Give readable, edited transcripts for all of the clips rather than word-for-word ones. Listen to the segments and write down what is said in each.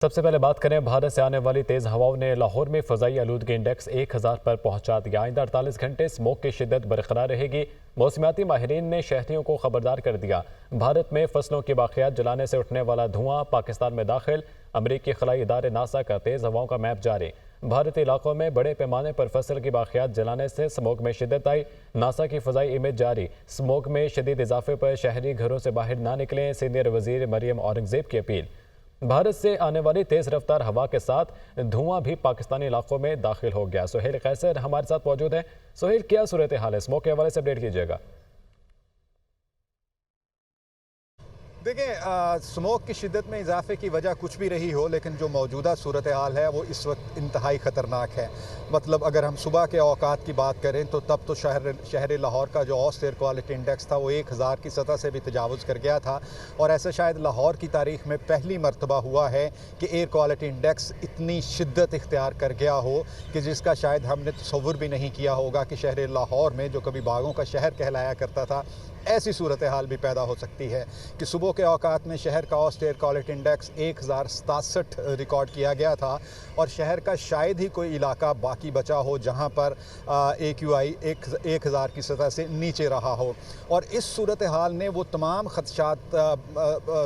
सबसे पहले बात करें, भारत से आने वाली तेज हवाओं ने लाहौर में फ़ज़ाई आलूदगी इंडेक्स 1000 पर पहुंचा दिया। आइंदा 48 घंटे स्मोक की शिद्दत बरकरार रहेगी। मौसमियाती माहिरीन ने शहरियों को खबरदार कर दिया। भारत में फसलों की बाक़ियात जलाने से उठने वाला धुआं पाकिस्तान में दाखिल। अमरीकी खलाई इदारे नासा का तेज़ हवाओं का मैप जारी। भारतीय इलाकों में बड़े पैमाने पर फसल की बाक़ियात जलाने से स्मोक में शिद्दत आई। नासा की फ़ज़ाई इमेज जारी। स्मोक में शदीद इजाफे पर शहरी घरों से बाहर ना निकलें। सीनियर वज़ीर मरियम औरंगज़ेब की अपील। भारत से आने वाली तेज रफ्तार हवा के साथ धुआं भी पाकिस्तानी इलाकों में दाखिल हो गया। सोहेल कैसर हमारे साथ मौजूद है। सोहेल, क्या सूरत हाल है? स्मोक के हवाले से अपडेट कीजिएगा। देखिए, स्मोक की शिद्दत में इजाफे की वजह कुछ भी रही हो, लेकिन जो मौजूदा सूरत हाल है वो इस वक्त इंतहाई ख़तरनाक है। मतलब अगर हम सुबह के औकात की बात करें तो तब तो शहर लाहौर का जो औसत एयर क्वालिटी इंडेक्स था वो 1000 की सतह से भी तजावुज़ कर गया था। और ऐसा शायद लाहौर की तारीख़ में पहली मरतबा हुआ है कि एयर क्वालिटी इंडेक्स इतनी शिद्दत इख्तियार कर गया हो कि जिसका शायद हमने तसव्वुर भी नहीं किया होगा कि शहर लाहौर में, जो कभी बागों का शहर कहलाया करता था, ऐसी सूरत हाल भी पैदा हो सकती है कि सुबह के औकात में शहर का औसत एयर क्वालिटी इंडेक्स 1067 रिकॉर्ड किया गया था। और शहर का शायद ही कोई इलाका बाकी बचा हो जहां पर AQI 1000 की सतह से नीचे रहा हो। और इस सूरत हाल ने वो तमाम खदशात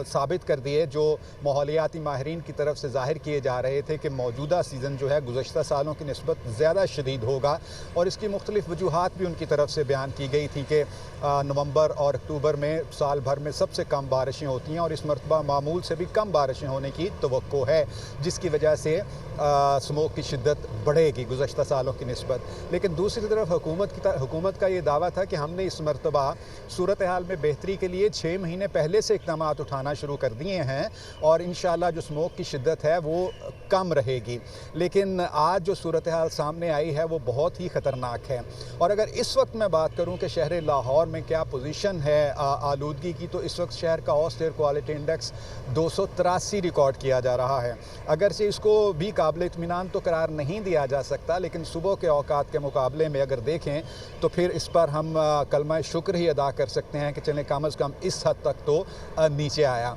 साबित कर दिए जो माहौलियाती माहिरीन की तरफ से ज़ाहिर किए जा रहे थे कि मौजूदा सीज़न जो है गुज़श्ता सालों की निस्बत ज़्यादा शदीद होगा। और इसकी मुख्तलिफ वजूहात भी उनकी तरफ से बयान की गई थी कि नवंबर और अक्टूबर में साल भर में सबसे कम बारिशें होती हैं और इस मरतबा मामूल से भी कम बारिशें होने की तवक्को है, जिसकी वजह से स्मोक की शिद्दत बढ़ेगी गुज़श्ता सालों की निस्बत। लेकिन दूसरी तरफ हुकूमत का ये दावा था कि हमने इस मरतबा सूरत हाल में बेहतरी के लिए 6 महीने पहले से इक़दाम उठाना शुरू कर दिए हैं और इंशाअल्लाह जो स्मोक की शिद्दत है वो कम रहेगी। लेकिन आज जो सूरत हाल सामने आई है वो बहुत ही ख़तरनाक है। और अगर इस वक्त मैं बात करूँ कि शहर लाहौर में क्या पोजीशन है आलूदगी की, तो इस वक्त शहर का औसत एयर क्वालिटी इंडेक्स 283 रिकॉर्ड किया जा रहा है। अगरचे इसको भी काबिल इत्मीनान तो करार नहीं दिया जा सकता, लेकिन सुबह के औकात के मुकाबले में अगर देखें तो फिर इस पर हम कलमा शुक्र ही अदा कर सकते हैं कि चलें कम अज़ कम इस हद तक तो नीचे आया।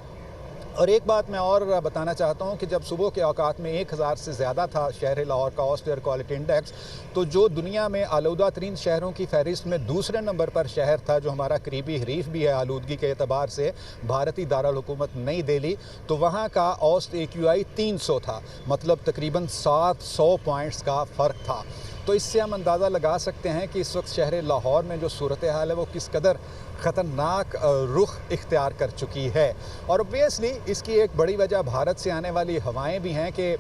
और एक बात मैं और बताना चाहता हूँ कि जब सुबह के औकात में 1000 से ज़्यादा था शहर लाहौर का औसत एयर क्वालिटी इंडेक्स, तो जो दुनिया में आलूदा तरीन शहरों की फहरिस्त में दूसरे नंबर पर शहर था, जो हमारा करीबी हरीफ भी है आलूदगी के एतबार से, भारतीय दारुल हुकूमत नई दिल्ली, तो वहाँ का औसत AQI 300 था। मतलब तकरीबन 700 पॉइंट्स का फ़र्क था। तो इससे हम अंदाज़ा लगा सकते हैं कि इस वक्त शहर लाहौर में जो सूरत हाल है वो किस कदर ख़तरनाक रुख इख्तियार कर चुकी है। और ऑब्वियसली इसकी एक बड़ी वजह भारत से आने वाली हवाएं भी हैं कि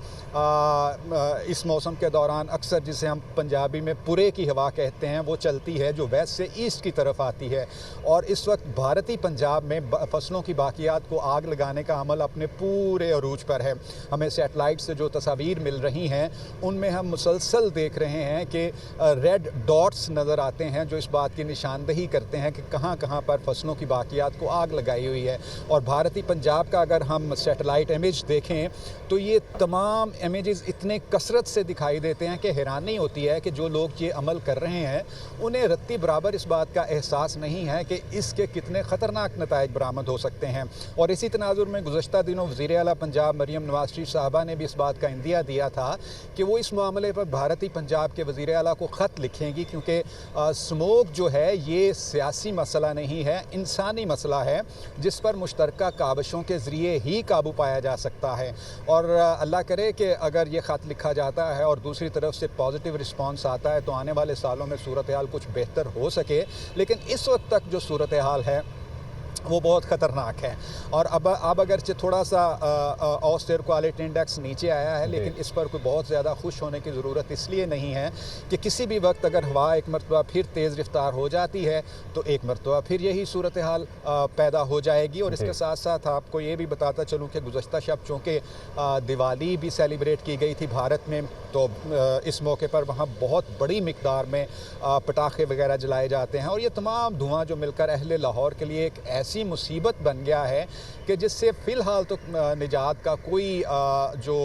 इस मौसम के दौरान अक्सर जिसे हम पंजाबी में पुरे की हवा कहते हैं वो चलती है, जो वेस्ट से ईस्ट की तरफ आती है। और इस वक्त भारतीय पंजाब में फसलों की बाकियात को आग लगाने का अमल अपने पूरे अरूज पर है। हमें सैटेलाइट से जो तस्वीर मिल रही हैं उनमें हम मुसलसल देख रहे हैं कि रेड डॉट्स नज़र आते हैं, जो इस बात की निशानदही करते हैं कि कहाँ कहाँ पर फसलों की बाकियात को आग लगाई हुई है। और भारतीय पंजाब का अगर हम सैटेलाइट इमेज देखें तो ये तमाम इमेजेस इतने कसरत से दिखाई देते हैं कि हैरानी होती है कि जो लोग ये अमल कर रहे हैं उन्हें रत्ती बराबर इस बात का एहसास नहीं है कि इसके कितने ख़तरनाक नताइज बरामद हो सकते हैं। और इसी तनाजुर में गुज़श्ता दिनों वज़ीर आला पंजाब मरियम नवाज़ शरीफ साहबा ने भी इस बात का इंदिया दिया था कि वो इस मामले पर भारतीय पंजाब के वज़ीर आला को ख़त लिखेंगी, क्योंकि स्मोक जो है ये सियासी मसला नहीं है, इंसानी मसला है जिस पर मुश्तरका काबशों के ज़रिए ही काबू पाया जा सकता है। और अल्लाह करे कि अगर ये ख़त लिखा जाता है और दूसरी तरफ से पॉजिटिव रिस्पांस आता है तो आने वाले सालों में सूरत हाल कुछ बेहतर हो सके। लेकिन इस वक्त तक जो सूरत हाल है वो बहुत ख़तरनाक है। और अब अगरचे थोड़ा सा औसत एयर क्वालिटी इंडेक्स नीचे आया है, लेकिन इस पर कोई बहुत ज़्यादा खुश होने की ज़रूरत इसलिए नहीं है कि किसी भी वक्त अगर हवा एक मरतबा फिर तेज़ रफ्तार हो जाती है तो एक मरतबा फिर यही सूरत हाल पैदा हो जाएगी। और इसके साथ साथ आपको ये भी बताता चलूँ कि गुज़श्ता शब चूँकि दिवाली भी सेलिब्रेट की गई थी भारत में, तो इस मौके पर वहाँ बहुत बड़ी मिकदार में पटाखे वगैरह जलाए जाते हैं। और ये तमाम धुआँ जो मिलकर अहले लाहौर के लिए एक ऐसी मुसीबत बन गया है कि जिससे फ़िलहाल तो निजात का कोई जो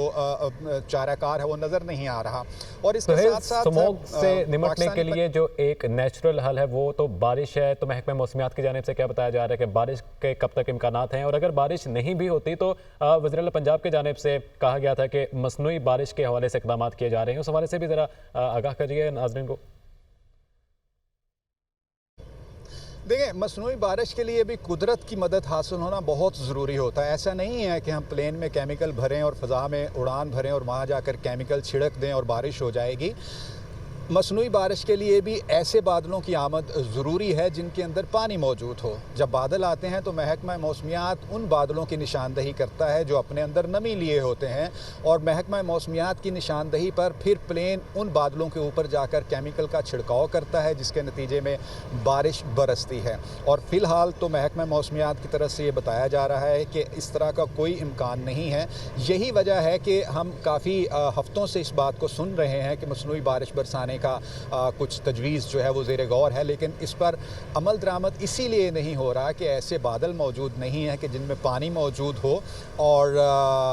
चाराकार है वो नज़र नहीं आ रहा। और इसके साथ साथ स्मोक से निपटने के लिए जो एक नेचुरल हल है वो तो बारिश है। तो महकमा मौसमियात की जानिब से क्या बताया जा रहा है कि बारिश के कब तक इम्कानात हैं, और अगर बारिश नहीं भी होती तो वज़ीर आला पंजाब की जानिब से कहा गया था कि मसनूई बारिश के हवाले से इक़दाम किए जा रहे हैं। उस हवाले से भी ज़रा आगाह करिए नाज़रीन को। देखिए, मसनूई बारिश के लिए भी कुदरत की मदद हासिल होना बहुत ज़रूरी होता है। ऐसा नहीं है कि हम प्लेन में केमिकल भरें और फ़ज़ा में उड़ान भरें और वहाँ जाकर केमिकल छिड़क दें और बारिश हो जाएगी। मसनूई बारिश के लिए भी ऐसे बादलों की आमद ज़रूरी है जिनके अंदर पानी मौजूद हो। जब बादल आते हैं तो महकमा मौसमियात उन बादलों की निशानदही करता है जो अपने अंदर नमी लिए होते हैं, और महकमा मौसमियात की निशानदही पर फिर प्लेन उन बादलों के ऊपर जाकर केमिकल का छिड़काव करता है, जिसके नतीजे में बारिश बरसती है। और फ़िलहाल तो महकमा मौसमियात की तरफ से ये बताया जा रहा है कि इस तरह का कोई इम्कान नहीं है। यही वजह है कि हम काफ़ी हफ़्तों से इस बात को सुन रहे हैं कि मसनूई बारिश बरसाने का कुछ तजवीज़ जो है वो ज़ेर गौर है, लेकिन इस पर अमल दरामद इसीलिए नहीं हो रहा कि ऐसे बादल मौजूद नहीं हैं कि जिनमें पानी मौजूद हो और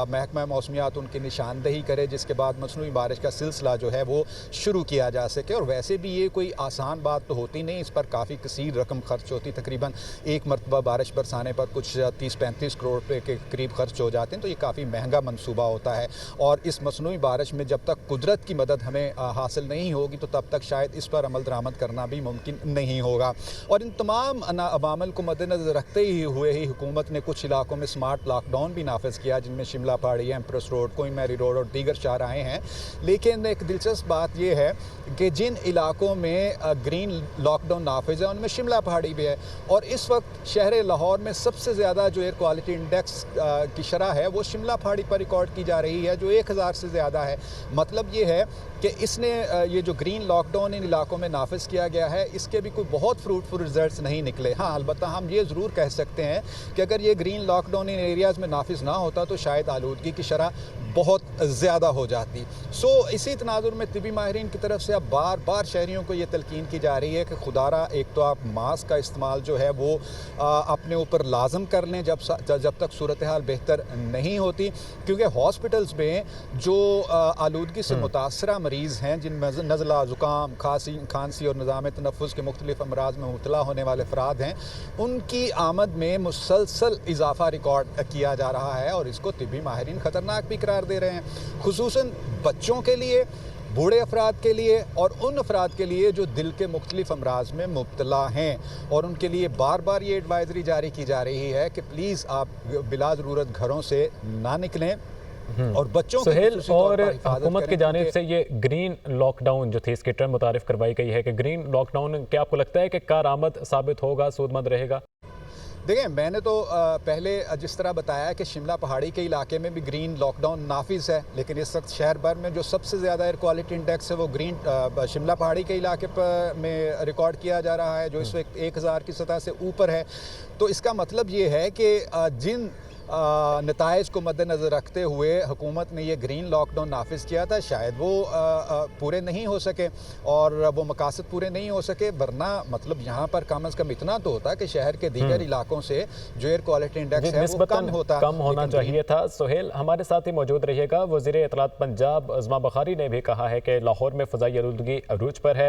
महकमा मौसमियात उनकी निशानदही करे, जिसके बाद मसनूई बारिश का सिलसिला जो है वो शुरू किया जा सके। और वैसे भी ये कोई आसान बात तो होती नहीं, इस पर काफ़ी कसीर रकम खर्च होती। तकरीबन एक मरतबा बारिश बरसाने पर कुछ 30-35 करोड़ रुपये के करीब खर्च हो जाते हैं, तो ये काफ़ी महंगा मनसूबा होता है। और इस मसनूई बारिश में जब तक कुदरत की मदद हमें हासिल नहीं होगी तो तब तक शायद इस पर अमल दरामद करना भी मुमकिन नहीं होगा। और इन तमाम अवामल को मद्देनज़र रखते हुए ही हुकूमत ने कुछ इलाकों में स्मार्ट लॉकडाउन भी नाफिज़ किया, जिनमें Shimla Pahari, Empress Road, Queen Mary Road और दीगर शाहराहें हैं। लेकिन एक दिलचस्प बात यह है कि जिन इलाकों में ग्रीन लॉकडाउन नाफिज़ है उनमें शिमला पहाड़ी भी है। और इस वक्त शहर लाहौर में सबसे ज़्यादा जो एयर क्वालिटी इंडेक्स की शरह है वो शिमला पहाड़ी पर रिकॉर्ड की जा रही है, जो 1000 से ज़्यादा है। मतलब ये है कि इसने ये जो ग्रीन लॉकडाउन इन इलाकों में नाफिज़ किया गया है, इसके भी कोई बहुत फ्रूटफुल रिजल्ट्स नहीं निकले। हाँ, अलबत्ता हम ये ज़रूर कह सकते हैं कि अगर ये ग्रीन लॉकडाउन इन एरियाज़ में नाफिज़ ना होता तो शायद आलूदगी की शरह बहुत ज़्यादा हो जाती। इसी तनाजुर में तिबी माहिरीन की तरफ से अब बार बार शहरियों को ये तलकीन की जा रही है कि खुदारा एक तो आप मास्क का इस्तेमाल जो है वो अपने ऊपर लाजम कर लें जब तक सूरत हाल बेहतर नहीं होती, क्योंकि हॉस्पिटल्स में जो आलूदगी से मुतासरा मरीज़ हैं, जिनमें नज़ला, ज़ुकाम, खांसी और निज़ाम तनफ़ुस के मुख्तलिफ अमराज में मुब्तला होने वाले अफराद हैं, उनकी आमद में मुसलसल इजाफ़ा रिकॉर्ड किया जा रहा है। और इसको तिबी माहिरीन ख़तरनाक भी करार दे रहे हैं, खुसूसन बच्चों के लिए, बूढ़े अफराद के लिए और उन अफराद के लिए जो दिल के मुख्तलिफ अमराज में मुब्तला हैं। और उनके लिए बार बार ये एडवाइजरी जारी की जा रही है कि प्लीज़ आप बिला ज़रूरत घरों से ना निकलें। और बच्चों सुहेल, और हुकूमत की जानिब से ये ग्रीन लॉकडाउन जो थी, इसकी टर्म मुतारिफ करवाई गई है कि ग्रीन लॉकडाउन, क्या आपको लगता है कि कारआमद साबित होगा, सूदमंद रहेगा? देखिए, मैंने तो पहले जिस तरह बताया कि शिमला पहाड़ी के इलाके में भी ग्रीन लॉकडाउन नाफिज़ है, लेकिन इस वक्त शहर भर में जो सबसे ज़्यादा एयर क्वालिटी इंडेक्स है वो शिमला पहाड़ी के इलाके पर में रिकॉर्ड किया जा रहा है, जो इस वक्त 1000 की सतह से ऊपर है। तो इसका मतलब ये है कि जिन नताइज को मद्देनज़र रखते हुए हुकूमत ने ये ग्रीन लॉकडाउन नाफिज़ किया था, शायद वो पूरे नहीं हो सके और वो मकासद पूरे नहीं हो सके। वरना मतलब यहाँ पर कम अज़ कम इतना तो होता कि शहर के दीगर इलाकों से जो एयर क्वालिटी इंडेक्स है वो कम होना चाहिए था। सुहेल, हमारे साथ ही मौजूद रहिएगा। वज़ीर इत्तलात पंजाब अज़मा बखारी ने भी कहा है कि लाहौर में फ़ज़ाई आलूदगी अरूज पर है।